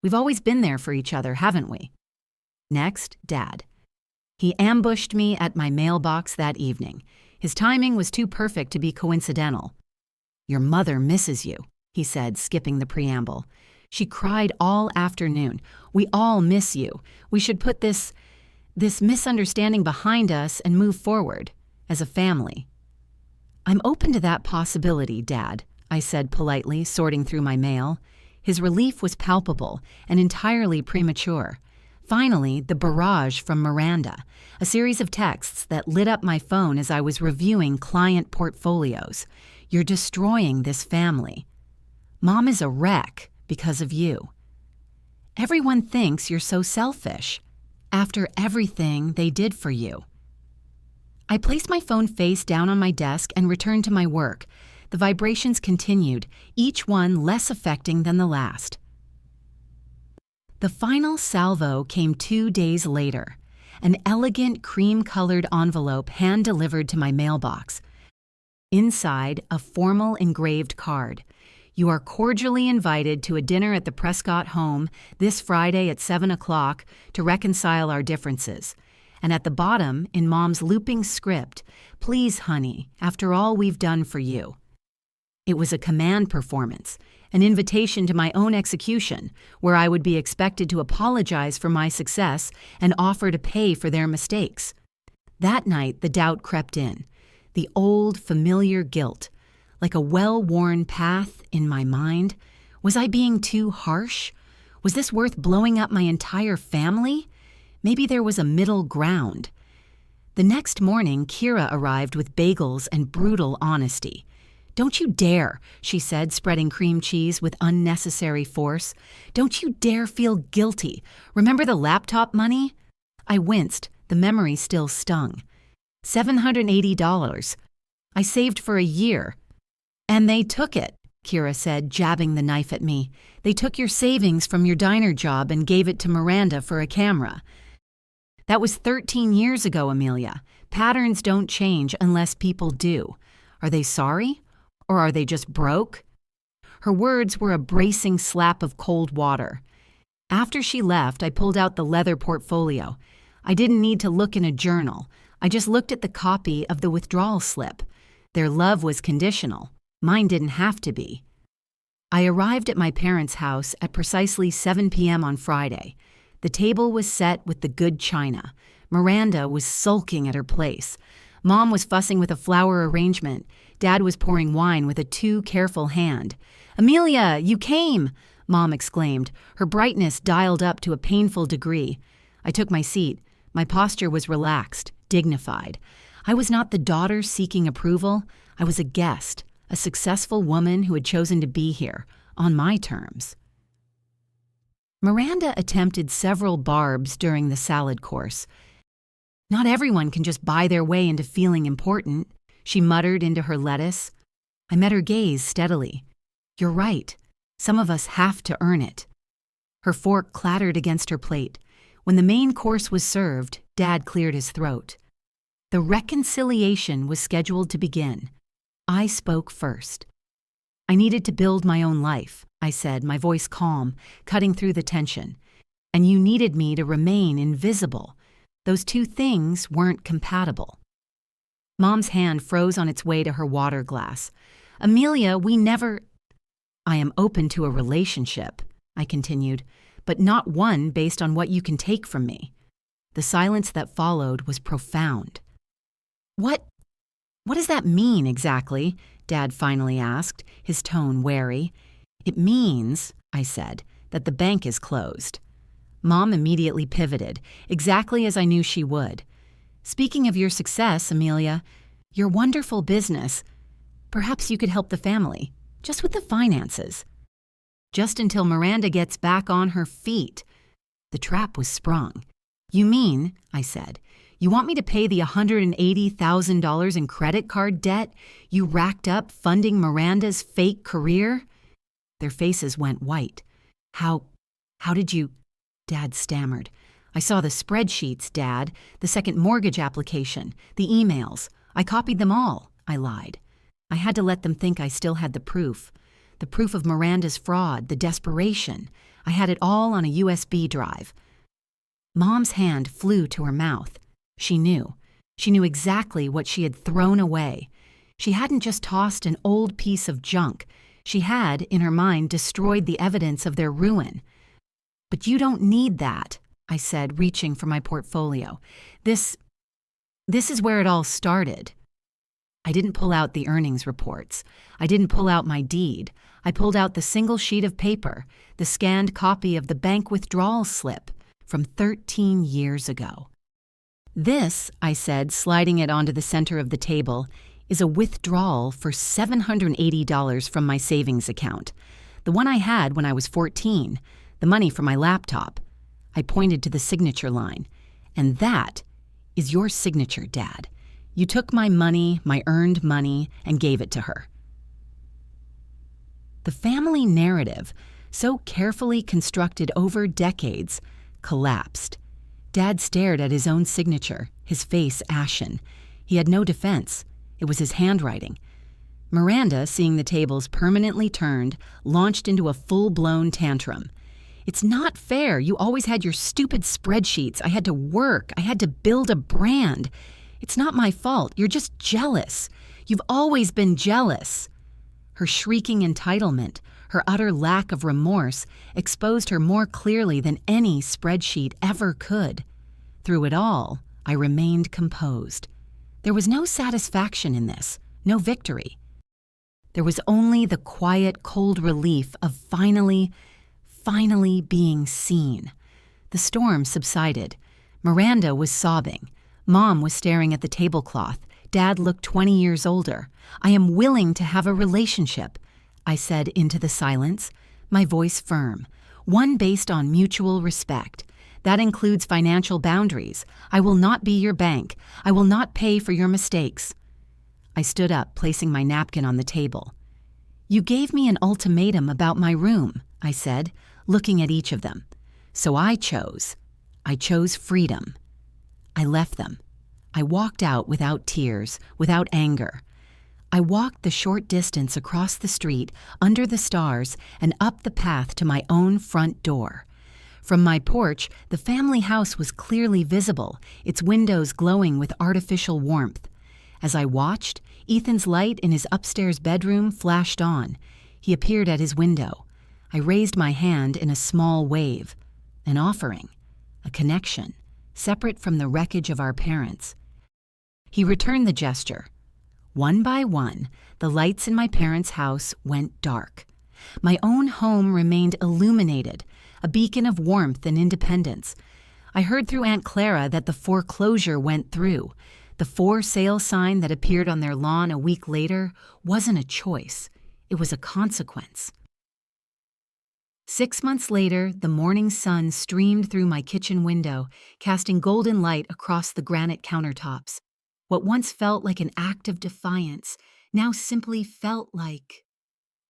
"We've always been there for each other, haven't we?" Next, Dad. He ambushed me at my mailbox that evening. His timing was too perfect to be coincidental. "Your mother misses you," he said, skipping the preamble. "She cried all afternoon. We all miss you. We should put this misunderstanding behind us and move forward, as a family." "I'm open to that possibility, Dad," I said politely, sorting through my mail. His relief was palpable and entirely premature. Finally, the barrage from Miranda, a series of texts that lit up my phone as I was reviewing client portfolios. "You're destroying this family. Mom is a wreck because of you. Everyone thinks you're so selfish after everything they did for you." I placed my phone face down on my desk and returned to my work. The vibrations continued, each one less affecting than the last. The final salvo came 2 days later, an elegant cream-colored envelope hand-delivered to my mailbox. Inside, a formal engraved card. "You are cordially invited to a dinner at the Prescott home this Friday at 7 o'clock to reconcile our differences." And at the bottom, in Mom's looping script, "Please, honey, after all we've done for you." It was a command performance, an invitation to my own execution, where I would be expected to apologize for my success and offer to pay for their mistakes. That night, the doubt crept in, the old, familiar guilt, like a well-worn path in my mind. Was I being too harsh? Was this worth blowing up my entire family? Maybe there was a middle ground. The next morning, Kira arrived with bagels and brutal honesty. "Don't you dare," she said, spreading cream cheese with unnecessary force. "Don't you dare feel guilty. Remember the laptop money?" I winced. The memory still stung. $780. I saved for a year. "And they took it," Kira said, jabbing the knife at me. "They took your savings from your diner job and gave it to Miranda for a camera." "That was 13 years ago, Amelia. Patterns don't change unless people do. Are they sorry? Or are they just broke?" Her words were a bracing slap of cold water. After she left, I pulled out the leather portfolio. I didn't need to look in a journal. I just looked at the copy of the withdrawal slip. Their love was conditional. Mine didn't have to be. I arrived at my parents' house at precisely 7 p.m. on Friday. The table was set with the good china. Miranda was sulking at her place. Mom was fussing with a flower arrangement. Dad was pouring wine with a too careful hand. "Amelia, you came!" Mom exclaimed, her brightness dialed up to a painful degree. I took my seat. My posture was relaxed, dignified. I was not the daughter seeking approval. I was a guest, a successful woman who had chosen to be here, on my terms. Miranda attempted several barbs during the salad course. Not everyone can just buy their way into feeling important, she muttered into her lettuce. I met her gaze steadily. You're right. Some of us have to earn it. Her fork clattered against her plate. When the main course was served, Dad cleared his throat. The reconciliation was scheduled to begin. I spoke first. I needed to build my own life, I said, my voice calm, cutting through the tension. And you needed me to remain invisible. Those two things weren't compatible. Mom's hand froze on its way to her water glass. Amelia, we never... I am open to a relationship, I continued, but not one based on what you can take from me. The silence that followed was profound. What does that mean exactly? Dad finally asked, his tone wary. It means, I said, that the bank is closed. Mom immediately pivoted, exactly as I knew she would. Speaking of your success, Amelia, your wonderful business, perhaps you could help the family, just with the finances. Just until Miranda gets back on her feet. The trap was sprung. You mean, I said, you want me to pay the $180,000 in credit card debt you racked up funding Miranda's fake career? Their faces went white. How did you... Dad stammered. I saw the spreadsheets, Dad, the second mortgage application, the emails. I copied them all, I lied. I had to let them think I still had the proof of Miranda's fraud, the desperation. I had it all on a USB drive. Mom's hand flew to her mouth. She knew. She knew exactly what she had thrown away. She hadn't just tossed an old piece of junk. She had, in her mind, destroyed the evidence of their ruin. But you don't need that, I said, reaching for my portfolio. This is where it all started. I didn't pull out the earnings reports. I didn't pull out my deed. I pulled out the single sheet of paper, the scanned copy of the bank withdrawal slip from 13 years ago. This, I said, sliding it onto the center of the table, is a withdrawal for $780 from my savings account, the one I had when I was 14, the money for my laptop. I pointed to the signature line. And that is your signature, Dad. You took my money, my earned money, and gave it to her. The family narrative, so carefully constructed over decades, collapsed. Dad stared at his own signature, his face ashen. He had no defense. It was his handwriting. Miranda, seeing the tables permanently turned, launched into a full-blown tantrum. It's not fair. You always had your stupid spreadsheets. I had to work. I had to build a brand. It's not my fault. You're just jealous. You've always been jealous. Her shrieking entitlement, her utter lack of remorse, exposed her more clearly than any spreadsheet ever could. Through it all, I remained composed. There was no satisfaction in this, no victory. There was only the quiet, cold relief of finally being seen. The storm subsided. Miranda was sobbing. Mom was staring at the tablecloth. Dad looked 20 years older. I am willing to have a relationship, I said into the silence, my voice firm. One based on mutual respect. That includes financial boundaries. I will not be your bank. I will not pay for your mistakes. I stood up, placing my napkin on the table. You gave me an ultimatum about my room, I said, looking at each of them. So I chose freedom. I left them. I walked out without tears, without anger. I walked the short distance across the street, under the stars, and up the path to my own front door. From my porch, the family house was clearly visible, its windows glowing with artificial warmth. As I watched, Ethan's light in his upstairs bedroom flashed on. He appeared at his window. I raised my hand in a small wave. An offering. A connection. Separate from the wreckage of our parents. He returned the gesture. One by one, the lights in my parents' house went dark. My own home remained illuminated, a beacon of warmth and independence. I heard through Aunt Clara that the foreclosure went through. The for sale sign that appeared on their lawn a week later wasn't a choice. It was a consequence. 6 months later, the morning sun streamed through my kitchen window, casting golden light across the granite countertops. What once felt like an act of defiance now simply felt like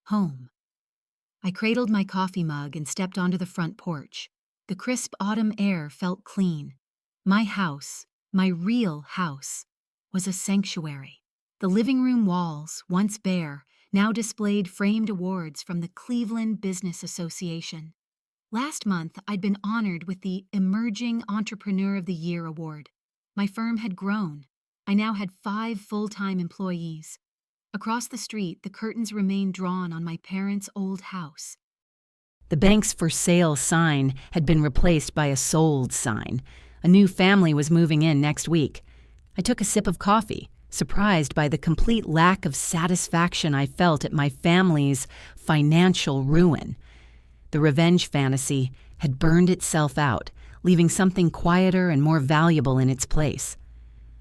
home. I cradled my coffee mug and stepped onto the front porch. The crisp autumn air felt clean. My house, my real house, was a sanctuary. The living room walls, once bare, now displayed framed awards from the Cleveland Business Association. Last month, I'd been honored with the Emerging Entrepreneur of the Year award. My firm had grown. I now had 5 full-time employees. Across the street, the curtains remained drawn on my parents' old house. The bank's for sale sign had been replaced by a sold sign. A new family was moving in next week. I took a sip of coffee, surprised by the complete lack of satisfaction I felt at my family's financial ruin. The revenge fantasy had burned itself out, leaving something quieter and more valuable in its place.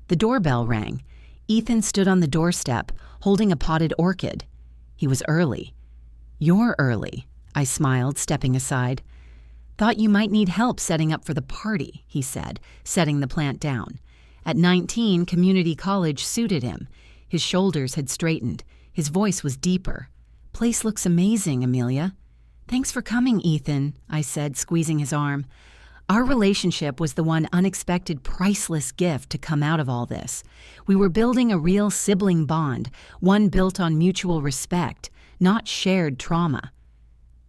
The doorbell rang. Ethan stood on the doorstep, holding a potted orchid. He was early. "You're early," I smiled, stepping aside. "Thought you might need help setting up for the party," he said, setting the plant down. At 19, community college suited him. His shoulders had straightened. His voice was deeper. "Place looks amazing, Amelia." "Thanks for coming, Ethan," I said, squeezing his arm. Our relationship was the one unexpected, priceless gift to come out of all this. We were building a real sibling bond, one built on mutual respect, not shared trauma.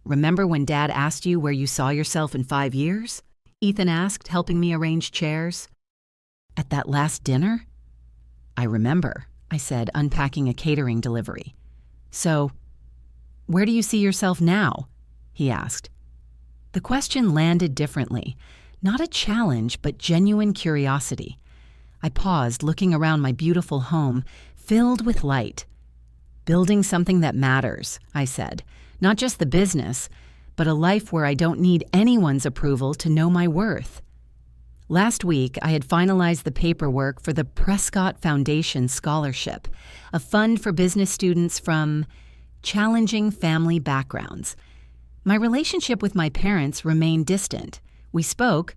"Remember when Dad asked you where you saw yourself in 5 years?" Ethan asked, helping me arrange chairs. "At that last dinner?" "I remember," I said, unpacking a catering delivery. "So, where do you see yourself now?" he asked. The question landed differently. Not a challenge, but genuine curiosity. I paused, looking around my beautiful home, filled with light. "Building something that matters," I said. "Not just the business, but a life where I don't need anyone's approval to know my worth." Last week, I had finalized the paperwork for the Prescott Foundation Scholarship, a fund for business students from challenging family backgrounds. My relationship with my parents remained distant. We spoke,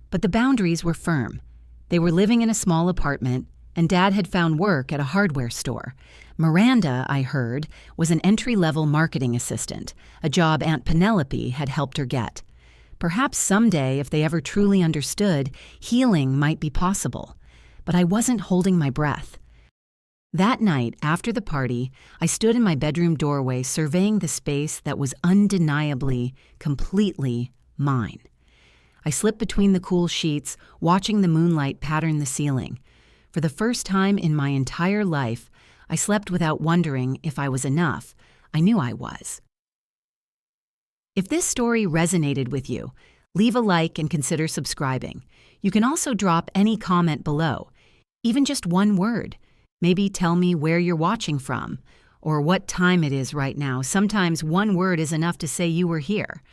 but the boundaries were firm. They were living in a small apartment, and Dad had found work at a hardware store. Miranda, I heard, was an entry-level marketing assistant, a job Aunt Penelope had helped her get. Perhaps someday, if they ever truly understood, healing might be possible. But I wasn't holding my breath. That night, after the party, I stood in my bedroom doorway surveying the space that was undeniably, completely mine. I slipped between the cool sheets, watching the moonlight pattern the ceiling. For the first time in my entire life, I slept without wondering if I was enough. I knew I was. If this story resonated with you, leave a like and consider subscribing. You can also drop any comment below, even just one word. Maybe tell me where you're watching from, or what time it is right now. Sometimes one word is enough to say you were here.